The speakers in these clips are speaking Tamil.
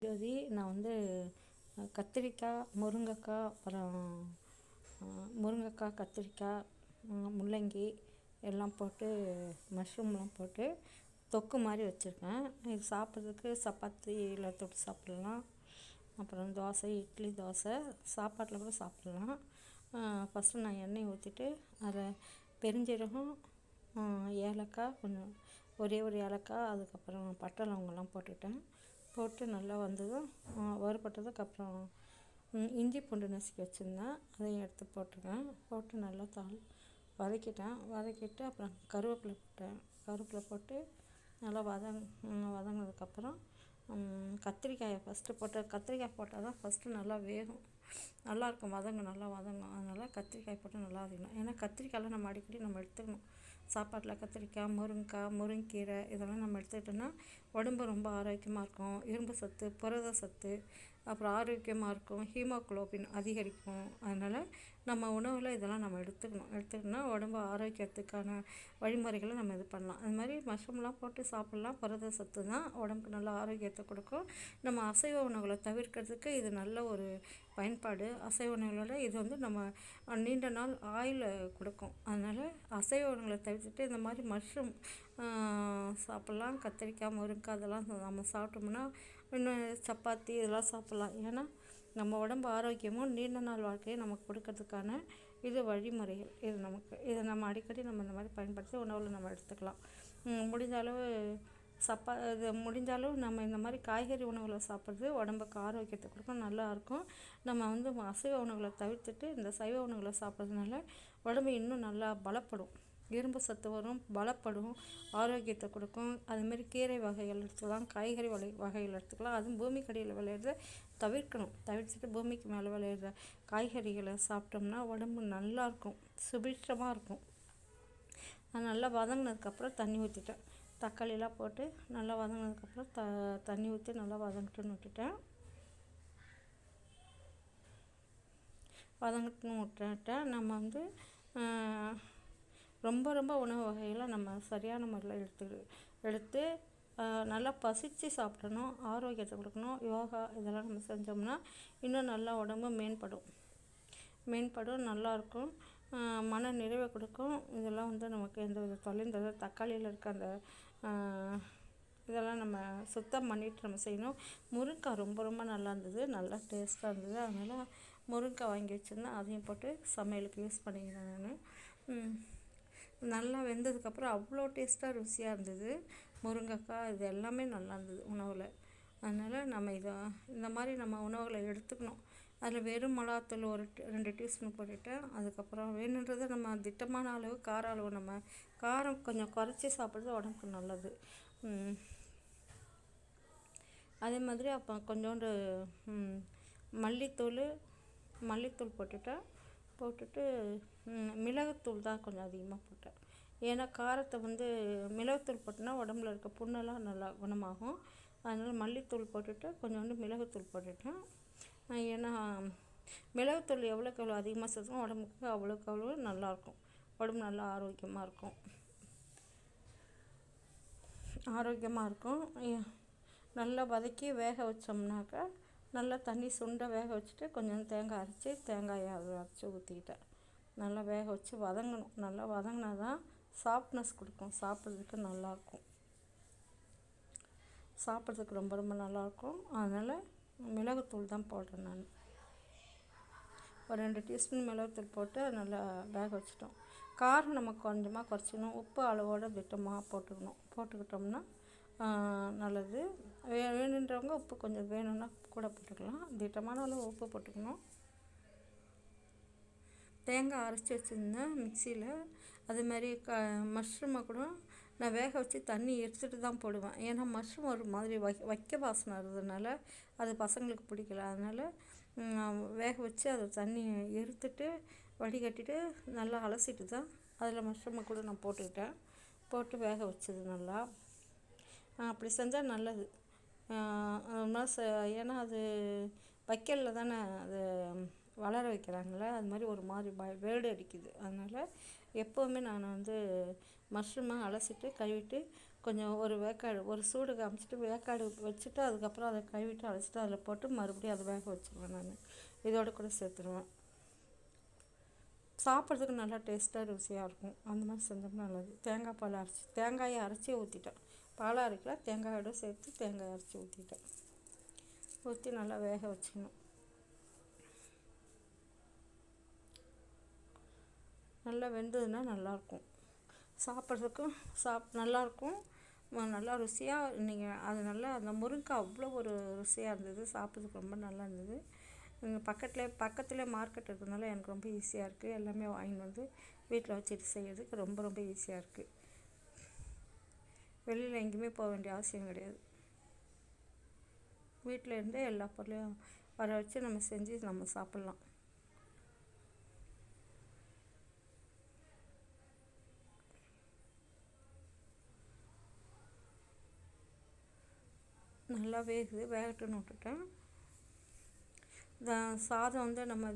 ஜோதி. நான் வந்து கத்திரிக்காய், முருங்கைக்காய், அப்புறம் முருங்கைக்காய், கத்திரிக்காய், முள்ளங்கி எல்லாம் போட்டு மஷ்ரூம்லாம் போட்டு தொக்கு மாதிரி வச்சுருக்கேன். இது சாப்பிட்றதுக்கு சப்பாத்தியில் தொட்டு சாப்பிட்லாம். அப்புறம் தோசை, இட்லி, தோசை, சாப்பாட்டில் கூட சாப்பிட்லாம். ஃபஸ்ட்டு நான் எண்ணெய் ஊற்றிட்டு அதில் பெருஞ்சீரகம், ஏலக்காய், கொஞ்சம் ஒரே ஒரு ஏலக்காய், அதுக்கப்புறம் பட்டை லவங்கெல்லாம் போட்டு நல்லா வந்ததும் வறுபட்டதுக்கப்புறம் இஞ்சி பூண்டு நசுக்கி வச்சுருந்தேன், அதையும் எடுத்து போட்டுருக்கேன். போட்டு நல்லா வதக்கிட்டு அப்புறம் கருவேப்பிலை போட்டு நல்லா வதங்கினதுக்கப்புறம் கத்திரிக்காயை கத்திரிக்காய் போட்டால் தான் ஃபஸ்ட்டு நல்லா வேகும், நல்லாயிருக்கும், நல்லா வதங்கும். அதனால் கத்திரிக்காய் போட்டு நல்லா வதக்கணும். ஏன்னா கத்திரிக்காயெலாம் நம்ம அடிக்கடி எடுத்துக்கணும். சாப்பாட்டில் கத்திரிக்காய், முருங்கீரை இதெல்லாம் நம்ம எடுத்துக்கிட்டோன்னா உடம்பு ரொம்ப ஆரோக்கியமாக இருக்கும். இரும்பு சத்து, புரத சத்து, அப்புறம் ஆரோக்கியமாக இருக்கும், ஹீமோகுளோபின் அதிகரிக்கும். அதனால் நம்ம உணவில் இதெல்லாம் நம்ம எடுத்துக்கணும்னா உடம்பு ஆரோக்கியத்துக்கான வழிமுறைகளை நம்ம இது பண்ணலாம். அது மாதிரி மஷ்ரூம்லாம் போட்டு சாப்பிட்லாம். புரத சத்து தான், உடம்புக்கு நல்ல ஆரோக்கியத்தை கொடுக்கும். நம்ம அசைவ உணவுகளை தவிர்க்கிறதுக்கு இது நல்ல ஒரு பயன்பாடு. அசைவ உணவுகளோட இது வந்து நம்ம நீண்ட நாள் ஆயுளை கொடுக்கும். அதனால் அசைவ உணவுகளை தவிர்த்துட்டு இந்த மாதிரி மஷ்ரூம் சாப்பிட்லாம். கத்திரிக்காய், முருங்கைக்காய் அதெல்லாம் நம்ம சாப்பிட்டோம்னா இன்னும் சப்பாத்தி இதெல்லாம் சாப்பிட்லாம். ஏன்னா நம்ம உடம்பு ஆரோக்கியமும் நீண்ட நாள் வாழ்க்கையை நமக்கு கொடுக்கறதுக்கான இது வழிமுறைகள். இதை நம்ம அடிக்கடி இந்த மாதிரி பயன்படுத்தி உணவில் நம்ம எடுத்துக்கலாம். முடிஞ்சாலும் நம்ம இந்த மாதிரி காய்கறி உணவுகளை சாப்பிட்றது உடம்புக்கு ஆரோக்கியத்தை கொடுக்கும், நல்லாயிருக்கும். நம்ம அசைவ உணவுகளை தவிர்த்துட்டு இந்த சைவ உணவுகளை சாப்பிட்றதுனால உடம்பு இன்னும் நல்லா பலப்படும், இரும்பு சத்து வரும், பலப்படும், ஆரோக்கியத்தை கொடுக்கும். அதுமாரி கீரை வகைகள் எடுத்துக்கலாம், காய்கறி வகைகள் எடுத்துக்கலாம். அதுவும் பூமிக்கடியில் விளையிறத தவிர்த்துட்டு பூமிக்கு மேலே விளையிற காய்கறிகளை சாப்பிட்டோம்னா உடம்பு நல்லாயிருக்கும், சுபிட்சமாக இருக்கும். அது நல்லா வதங்கினதுக்கப்புறம் தண்ணி ஊற்றிட்டேன். தக்காளியெல்லாம் போட்டு நல்லா வதங்கினதுக்கப்புறம் தண்ணி ஊற்றி நல்லா வதங்கட்டுன்னு விட்டுட்டேன். நம்ம ரொம்ப உணவு வகைகளை நம்ம சரியான முறையில் எடுத்து நல்லா பசித்து சாப்பிடணும், ஆரோக்கியத்தை கொடுக்கணும். யோகா இதெல்லாம் நம்ம செஞ்சோம்னா இன்னும் நல்லா உடம்பு மேம்படும், நல்லாயிருக்கும், மன நிறைவை கொடுக்கும். இதெல்லாம் நமக்கு எந்த வித தொலைந்தது தக்காளியில் இருக்க அந்த இதெல்லாம் நம்ம சுத்தம் பண்ணிவிட்டு நம்ம செய்யணும். முருங்கைக்காய் ரொம்ப நல்லா இருந்தது, நல்லா டேஸ்ட்டாக இருந்தது. அதனால் முருங்கைக்காய் வாங்கி வச்சுருந்தேன், அதையும் போட்டு சமையலுக்கு யூஸ் பண்ணிக்கிறேன் நான். நல்லா வெந்ததுக்கப்புறம் அவ்வளோ டேஸ்ட்டாக ருசியாக இருந்தது. முருங்கைக்காய் இது எல்லாமே நல்லா இருந்தது உணவில். அதனால் நம்ம இந்த மாதிரி நம்ம உணவுகளை எடுத்துக்கணும். அதில் வெறும் மிளகாத்தூள் ஒரு 2 டீஸ்பூன் போட்டுட்டேன். அதுக்கப்புறம் வேணுன்றதை நம்ம திட்டமான அளவு காரம் கொஞ்சம் குறைச்சி சாப்பிட்றது உடம்புக்கு நல்லது. அதே மாதிரி அப்போ கொஞ்சோண்டு மல்லித்தூள் போட்டுட்டு மிளகுத்தூள் தான் கொஞ்சம் அதிகமாக போட்டேன். ஏன்னா காரத்தை மிளகுத்தூள் போட்டோன்னா உடம்புல இருக்க புண்ணெல்லாம் நல்லா குணமாகும். அதனால் மல்லித்தூள் போட்டுட்டு கொஞ்சோண்டு மிளகுத்தூள் போட்டுட்டேன். ஏன்னா மிளகுத்தூள் எவ்வளோக்கு எவ்வளோ அதிகமாக சேர்த்தோம் உடம்புக்கு அவ்வளோக்கு அவ்வளோ நல்லாயிருக்கும், உடம்பு நல்லா ஆரோக்கியமாக இருக்கும். நல்லா வதக்கி வேக வச்சோம்னாக்கா நல்லா தண்ணி சுண்ட வேக வச்சுட்டு கொஞ்சம் தேங்காயை அரைச்சி ஊற்றிக்கிட்டேன். நல்லா வேக வச்சு வதங்கணும். நல்லா வதங்கினா தான் சாஃப்ட்னஸ் கொடுக்கும், சாப்பிட்றதுக்கு நல்லாயிருக்கும், சாப்பிட்றதுக்கு ரொம்ப நல்லாயிருக்கும். அதனால் மிளகுத்தூள் தான் போடுறேன் நான். ஒரு 2 டீஸ்பூன் மிளகுத்தூள் போட்டு நல்லா வேக வச்சிட்டோம். காரம் நம்ம கொஞ்சமாக குறைச்சிக்கணும். உப்பு அளவோடு திட்டமாக போட்டுக்கிட்டோம்னா நல்லது. வேணுன்றவங்க உப்பு கொஞ்சம் வேணும்னா கூட போட்டுக்கலாம், திட்டமான அளவு உப்பு போட்டுக்கணும். தேங்காய் அரைச்சி வச்சுருந்தேன் மிக்சியில். அதுமாதிரி மஷ்ரூமை கூட நான் வேக வச்சு தண்ணி எடுத்துகிட்டு தான் போடுவேன். ஏன்னா மஷ்ரூம் ஒரு மாதிரி வைக்க வாசனை இருந்ததுனால அது பசங்களுக்கு பிடிக்கல. அதனால் வேக வச்சு அதை தண்ணி எடுத்துட்டு வடிகட்டிட்டு நல்லா அலசிட்டு தான் அதில் மஷ்ரூமை கூட நான் போட்டு வேக வச்சது நல்லா. அப்படி செஞ்சால் நல்லது. ஏன்னா அது வைக்கலில் தானே அது வளர வைக்கிறாங்களே, அது மாதிரி ஒரு மாதிரி வேர்டு அடிக்குது. அதனால் எப்போவுமே நான் மஷ்ரூமை அலசிட்டு கழுவிட்டு கொஞ்சம் ஒரு வேக்காடு ஒரு சூடு காமிச்சிட்டு வேக்காடு வச்சுட்டு அதுக்கப்புறம் அதை கழுவிட்டு அழைச்சிட்டு அதில் போட்டு மறுபடியும் அதை வேக வச்சுருவேன் நான். இதோட கூட சேர்த்துருவேன். சாப்பிட்றதுக்கு நல்லா டேஸ்ட்டாக ருசியாக இருக்கும். அந்த மாதிரி செஞ்சோம்னா நல்லது. தேங்காயை அரைச்சி ஊற்றிட்டேன். பாலாக அரைக்கல, தேங்காயோடு சேர்த்து தேங்காயை அரைச்சி ஊற்றிட்டேன். ஊற்றி நல்லா வேக வச்சுக்கணும். நல்லா வெந்ததுன்னா நல்லாயிருக்கும். சாப்பிட்றதுக்கும் நல்லாயிருக்கும். நல்லா ருசியாக நீங்கள் அது நல்லா அந்த முருங்கைக்காய் அவ்வளோ ஒரு ருசியாக இருந்தது. சாப்பிட்றதுக்கு ரொம்ப நல்லா இருந்தது. பக்கத்துலேயே மார்க்கெட் இருக்கிறதுனால எனக்கு ரொம்ப ஈஸியாக இருக்குது. எல்லாமே வாங்கிட்டு வந்து வீட்டில் வச்சுட்டு செய்கிறதுக்கு ரொம்ப ரொம்ப ஈஸியாக இருக்குது. வெளியில் எங்கேயுமே போக வேண்டிய அவசியம் கிடையாது. வீட்டில் இருந்தே எல்லா பொருளையும் வர வச்சு நம்ம செஞ்சு நம்ம சாப்பிட்லாம். நல்லா வேகட்டுன்னு விட்டுட்டேன். சாதம் வந்து நம்ம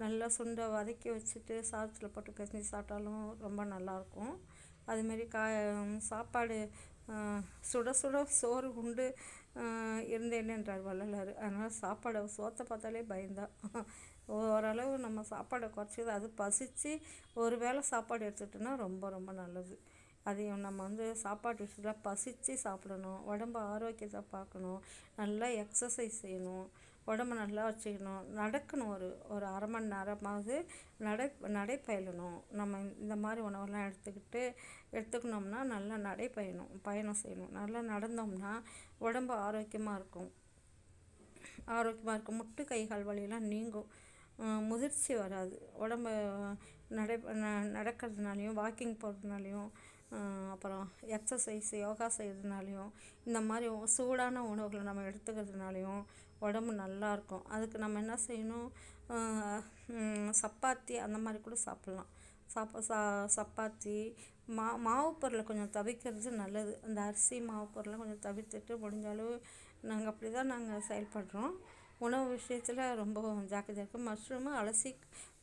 நல்லா சுண்டை வதக்கி வச்சுட்டு சாதத்தில் போட்டு பிசைஞ்சு சாப்பிட்டாலும் ரொம்ப நல்லாயிருக்கும். அதுமாரி சாப்பாடு சுட சுட சோறு உண்டு இருந்தேன்ன்றார் வள்ளலார். அதனால் சோற்றை பார்த்தாலே பயந்தான். ஓரளவு நம்ம சாப்பாடை குறைச்சிது. அது பசித்து ஒரு வேளை சாப்பாடு எடுத்துகிட்டோன்னா ரொம்ப ரொம்ப நல்லது. அதையும் நம்ம வந்து சாப்பாட்டு விஷயத்தில் பசித்து சாப்பிடணும். உடம்பு ஆரோக்கியத்தை பார்க்கணும். நல்லா எக்ஸசைஸ் செய்யணும். உடம்பு நல்லா வச்சுக்கணும். நடக்கணும். ஒரு அரை மணி நேரமாவது நடைப்பயணணும். நம்ம இந்த மாதிரி உணவெல்லாம் எடுத்துக்கணும்னா நல்லா பயணம் செய்யணும். நல்லா நடந்தோம்னா உடம்பு ஆரோக்கியமாக இருக்கும். முட்டு கை கால் வலியெல்லாம் நீங்கும். முதிர்ச்சி வராது. உடம்பு நடக்கிறதுனாலையும் வாக்கிங் போகிறதுனாலையும் அப்புறம் எக்ஸசைஸ் யோகா செய்கிறதுனாலையும் இந்த மாதிரி சூடான உணவுகளை நம்ம எடுத்துக்கிறதுனாலையும் உடம்பு நல்லாயிருக்கும். அதுக்கு நம்ம என்ன செய்யணும்? சப்பாத்தி அந்த மாதிரி கூட சாப்பிட்லாம். சப்பாத்தி மாவு பொருளை கொஞ்சம் தவிர்க்கிறது நல்லது. அந்த அரிசி மாவு பொருளை கொஞ்சம் தவிர்த்துட்டு முடிஞ்ச அளவு நாங்கள் அப்படி தான் செயல்படுறோம். உணவு விஷயத்தில் ரொம்ப ஜாக்கிரதையாக இருக்குது. மஷ்ரூமை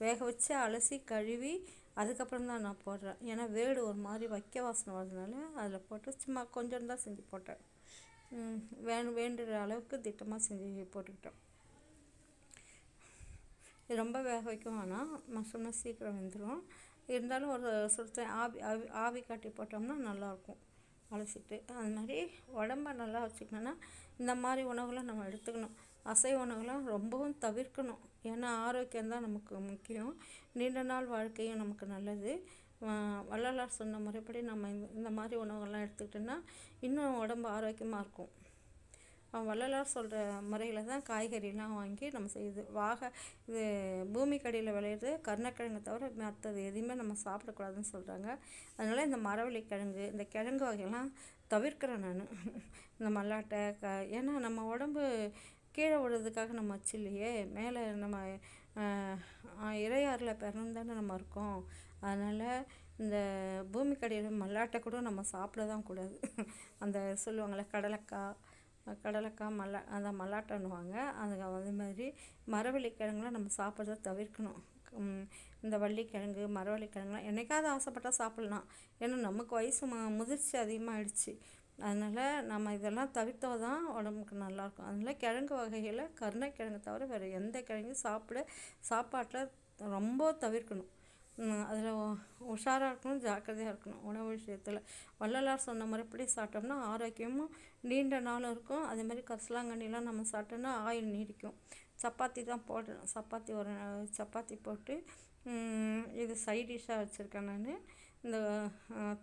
வேக வச்சு அலசி கழுவி அதுக்கப்புறம் தான் நான் போடுறேன். ஏன்னா வேடு ஒரு மாதிரி வைக்க வாசனை வரதுனால அதில் போட்டு சும்மா கொஞ்சம் தான் செஞ்சு போட்டேன். வேண்டுற அளவுக்கு திட்டமாக செஞ்சு போட்டுக்கிட்டோம். இது ரொம்ப வேக வைக்க வேணாம். மஷ்ரூம்னா சீக்கிரம் வெந்துடும். இருந்தாலும் ஒரு சுடுத்த ஆவி காட்டி போட்டோம்னா நல்லாயிருக்கும். அலசிட்டு அது மாதிரி உடம்ப நல்லா வச்சுக்கணுன்னா இந்த மாதிரி உணவுகளை நம்ம எடுத்துக்கணும். அசைவ உணவுலாம் ரொம்பவும் தவிர்க்கணும். ஏன்னா ஆரோக்கியம்தான் நமக்கு முக்கியம். நீண்ட நாள் வாழ்க்கையும் நமக்கு நல்லது. வள்ளலார் சொன்ன முறைப்படி நம்ம இந்த மாதிரி உணவுகள்லாம் எடுத்துக்கிட்டோன்னா இன்னும் உடம்பு ஆரோக்கியமாக இருக்கும். வள்ளலார் சொல்கிற முறையில் தான் காய்கறிலாம் வாங்கி நம்ம செய்யுது. இது பூமிக்கடியில் விளையிறது கருணக்கிழங்கு தவிர மற்றது எதையுமே நம்ம சாப்பிடக்கூடாதுன்னு சொல்கிறாங்க. அதனால் இந்த மரவள்ளிக்கிழங்கு இந்த கிழங்கு வகையெல்லாம் தவிர்க்கிறேன் நான். இந்த மல்லாட்டை ஏன்னா நம்ம உடம்பு கீழே விடுறதுக்காக நம்ம வச்சு இல்லையே, மேலே நம்ம இறையாறில் பிறந்து தானே நம்ம இருக்கோம். அதனால் இந்த பூமிக்கடியில் மல்லாட்டை கூட நம்ம சாப்பிட தான் கூடாது. அந்த சொல்லுவாங்கள்ல கடலைக்காய் அந்த மல்லாட்டைன்னுவாங்க. அது மாதிரி மரவள்ளிக்கிழங்குலாம் நம்ம சாப்பிட்றத தவிர்க்கணும். இந்த வள்ளிக்கிழங்கு மரவள்ளிக்கிழங்குலாம் என்றைக்காவது ஆசைப்பட்டால் சாப்பிட்லாம். ஏன்னா நமக்கு வயசு முதிர்ச்சி அதிகமாகிடுச்சு. அதனால் நம்ம இதெல்லாம் தவிர்த்தா தான் உடம்புக்கு நல்லாயிருக்கும். அதனால் கிழங்கு வகைகளில் கருணக்கிழங்கு தவிர வேறு எந்த கிழங்கும் சாப்பாட்டில் ரொம்ப தவிர்க்கணும். அதில் உஷாராக இருக்கணும், ஜாக்கிரதையாக இருக்கணும். உணவு விஷயத்தில் வள்ளலார் சொன்ன முறைப்படி சாப்பிட்டோம்னா ஆரோக்கியமும் நீண்ட நாளும் இருக்கும். அதேமாதிரி கரிசலாங்கண்ணிலாம் நம்ம சாப்பிட்டோம்னா ஆயுள் நீடிக்கும். சப்பாத்தி தான் போடுறேன். சப்பாத்தி போட்டு இது சைட் டிஷ்ஷாக வச்சுருக்கேன் நான். இந்த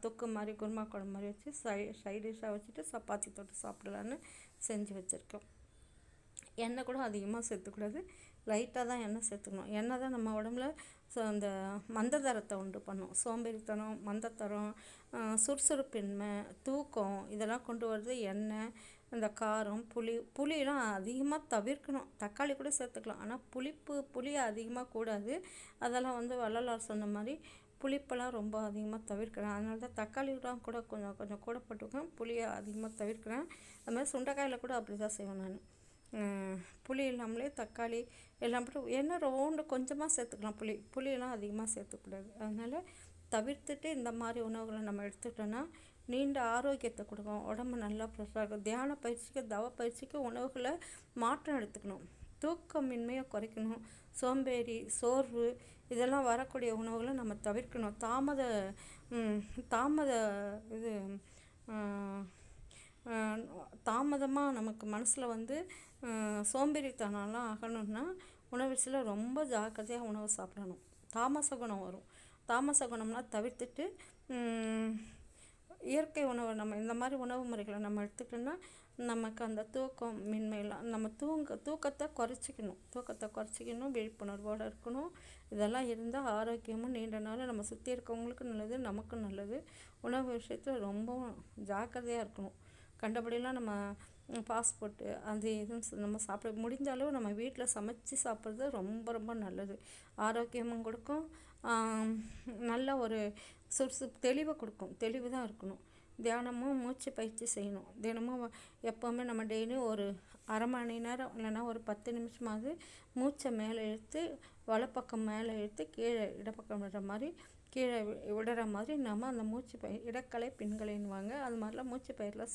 தொக்கு மாதிரி குருமா குழம்பு மாதிரி வச்சு சைட் டிஷ்ஷாக வச்சுட்டு சப்பாத்தி தொட்டு சாப்பிடலான்னு செஞ்சு வச்சுருக்கோம். எண்ணெய் கூட அதிகமாக சேர்த்துக்கூடாது. லைட்டாக தான் எண்ணெய் சேர்த்துக்கணும். எண்ணெய் தான் நம்ம உடம்புல அந்த மந்ததரத்தை உண்டு பண்ணும். சோம்பேறித்தனம், மந்தத்தரம், சுறுசுறுப்பின்மை, தூக்கம் இதெல்லாம் கொண்டு வரது எண்ணெய். இந்த காரம், புளியெலாம் அதிகமாக தவிர்க்கணும். தக்காளி கூட சேர்த்துக்கலாம். ஆனால் புளியை அதிகமாக கூடாது. அதெல்லாம் வள்ளலார் சொன்ன மாதிரி புளிப்பெல்லாம் ரொம்ப அதிகமாக தவிர்க்கிறேன். அதனால தான் தக்காளிலாம் கூட கொஞ்சம் கூட போட்டுக்குவேன். புளியை அதிகமாக தவிர்க்கிறேன். அது மாதிரி சுண்டைக்காயில் கூட அப்படி தான் செய்வேன் நான். புளி இல்லாமலே தக்காளி எல்லாம் போட்டு எண்ணெய் கொஞ்சமாக சேர்த்துக்கலாம். புளியெல்லாம் அதிகமாக சேர்த்துக்கூடாது. அதனால் தவிர்த்துட்டு இந்த மாதிரி உணவுகளை நம்ம எடுத்துக்கிட்டோன்னா நீண்ட ஆரோக்கியத்தை கொடுக்கும். உடம்பு நல்லா ஃப்ரெஷ்ஷாக இருக்கும். தியான பயிற்சிக்கு தவ பயிற்சிக்கு உணவுகளை மாற்றம் எடுத்துக்கணும். தூக்கமின்மையை குறைக்கணும். சோம்பேறி சோர்வு இதெல்லாம் வரக்கூடிய உணவுகளை நம்ம தவிர்க்கணும். தாமத இது தாமதமாக நமக்கு மனசில் வந்து சோம்பேறித்தனம்லாம் ஆகணும்னா உணவுல ரொம்ப ஜாக்கிரதையாக உணவு சாப்பிடணும். தாமச குணம் வரும். தாமச குணம்னா தவிர்த்துட்டு இயற்கை உணவு நம்ம இந்த மாதிரி உணவு முறைகளை நம்ம எடுத்துக்கிட்டோம்னா நமக்கு அந்த தூக்கம் மின்மையெல்லாம் நம்ம தூக்கத்தை குறைச்சிக்கணும். விழிப்புணர்வோடு இருக்கணும். இதெல்லாம் இருந்தால் ஆரோக்கியமும் நீண்ட நாள் நம்ம சுற்றி இருக்கவங்களுக்கும் நல்லது, நமக்கும் நல்லது. உணவு விஷயத்தில் ரொம்பவும் ஜாக்கிரதையாக இருக்கணும். கண்டபடியெல்லாம் நம்ம ஃபாஸ்ட் ஃபுட்டு அது எதுவும் நம்ம சாப்பிட முடிஞ்ச அளவு நம்ம வீட்டில் சமைச்சு சாப்பிட்றது ரொம்ப ரொம்ப நல்லது. ஆரோக்கியமும் கொடுக்கும். நல்ல ஒரு தெளிவை கொடுக்கும். தெளிவு தான் இருக்கணும். தியானமும் மூச்சு பயிற்சி செய்யணும். தினமும் எப்போவுமே நம்ம டெய்லியும் ஒரு அரை மணி நேரம் இல்லைன்னா ஒரு 10 நிமிஷமாவது மூச்சை மேலே இழுத்து வலப்பக்கம் மேலே இழுத்து கீழே இடப்பக்கம் விடுற மாதிரி நம்ம அந்த மூச்சு இடக்கலை பின்கலைன்னுவாங்க. அது மாதிரிலாம் மூச்சு பயிரெலாம்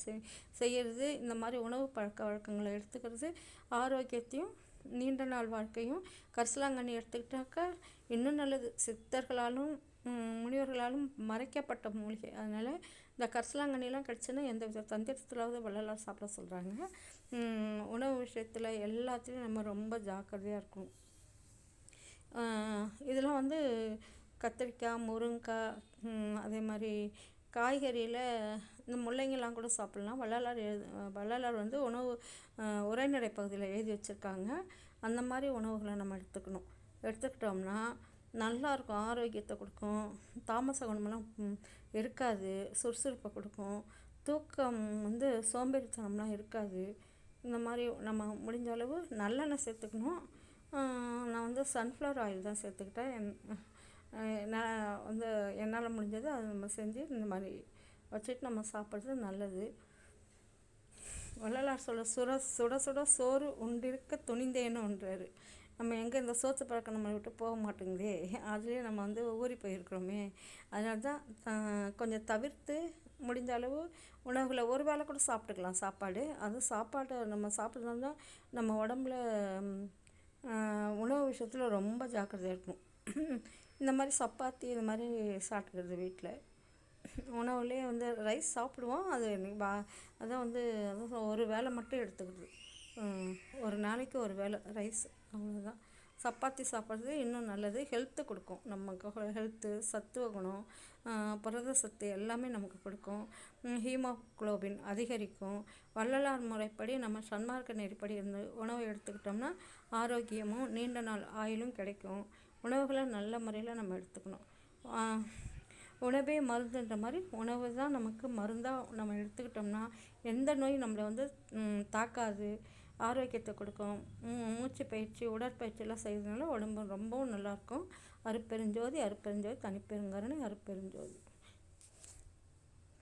செய்கிறது. இந்த மாதிரி உணவு பழக்க வழக்கங்களை எடுத்துக்கிறது ஆரோக்கியத்தையும் நீண்ட நாள் வாழ்க்கையும். கரிசலாங்கண்ணி எடுத்துக்கிட்டாக்கா இன்னும் நல்லது. சித்தர்களாலும் முனிவர்களாலும் மறைக்கப்பட்ட மூலிகை. அதனால் இந்த கரிசலாங்கண்ணிலாம் கிடச்சுன்னா எந்த வித தந்திரத்திலாவது வள்ளலார் சாப்பிட சொல்கிறாங்க. உணவு விஷயத்தில் எல்லாத்துலேயும் நம்ம ரொம்ப ஜாக்கிரதையாக இருக்கணும். இதெல்லாம் வந்து கத்திரிக்காய், முருங்கைக்காய், அதே மாதிரி காய்கறியில் இந்த முள்ளங்கிலாம் கூட சாப்பிட்லாம். வள்ளலார் வந்து உணவு உரைநடை பகுதியில் எழுதி வச்சுருக்காங்க. அந்த மாதிரி உணவுகளை நம்ம எடுத்துக்கிட்டோம்னா நல்லாயிருக்கும். ஆரோக்கியத்தை கொடுக்கும். தாமச குணமெல்லாம் இருக்காது. சுறுசுறுப்பை கொடுக்கும். தூக்கம் வந்து சோம்பேறித்தனம்லாம் இருக்காது. இந்த மாதிரி நம்ம முடிஞ்ச அளவு நல்லெண்ணெய் சேர்த்துக்கணும். நான் வந்து சன்ஃப்ளவர் ஆயில் தான் சேர்த்துக்கிட்டேன். நான் வந்து என்னால் முடிஞ்சது அதை நம்ம செஞ்சு இந்த மாதிரி வச்சுட்டு நம்ம சாப்பிட்றது நல்லது. வள்ளலார் சுட சுட சோறு உண்டிருக்க துணிந்தேன்னுன்றாரு. நம்ம எங்கே இந்த சோத்து பழக்கம் நம்மளை விட்டு போக மாட்டேங்குதே, அதுலேயே நம்ம வந்து ஊறி போயிருக்கிறோமே. அதனால தான் கொஞ்சம் தவிர்த்து முடிஞ்ச அளவு உணவுகளை ஒரு வேளை கூட சாப்பிட்டுக்கலாம். சாப்பாட்டை நம்ம சாப்பிட்றதா நம்ம உடம்புல உணவு விஷயத்தில் ரொம்ப ஜாக்கிரதையாக இருக்கணும். இந்த மாதிரி சப்பாத்தி இது மாதிரி சாப்பிட்டுக்கிறது வீட்டில். உணவுலேயே வந்து ரைஸ் சாப்பிடுவோம். அதான் வந்து ஒரு வேளை மட்டும் எடுத்துக்கிறது. ஒரு நாளைக்கு ஒரு வேளை ரைஸ், அவ்வளோதான். சப்பாத்தி சாப்பிட்றது இன்னும் நல்லது. ஹெல்த்து கொடுக்கும். நமக்கு ஹெல்த்து, சத்துவ குணம், புரத சத்து எல்லாமே நமக்கு கொடுக்கும். ஹீமோகுளோபின் அதிகரிக்கும். வள்ளலார் முறைப்படி நம்ம சன்மார்க்க நெறிப்படி இருந்து உணவை எடுத்துக்கிட்டோம்னா ஆரோக்கியமும் நீண்ட நாள் ஆயுளும் கிடைக்கும். உணவுகளை நல்ல முறையில் நம்ம எடுத்துக்கணும். உணவே மருந்துன்ற மாதிரி உணவு தான் நமக்கு மருந்தாக நம்ம எடுத்துக்கிட்டோம்னா எந்த நோயும் நம்மளை வந்து தாக்காது. ஆரோக்கியத்தை கொடுக்கும். மூச்சு பயிற்சி, உடற்பயிற்சியெல்லாம் செய்கிறதுனால உடம்பு ரொம்பவும் நல்லாயிருக்கும். அருட்பெருஞ்சோதி தனிப்பெருங்கருணை அருட்பெருஞ்சோதி.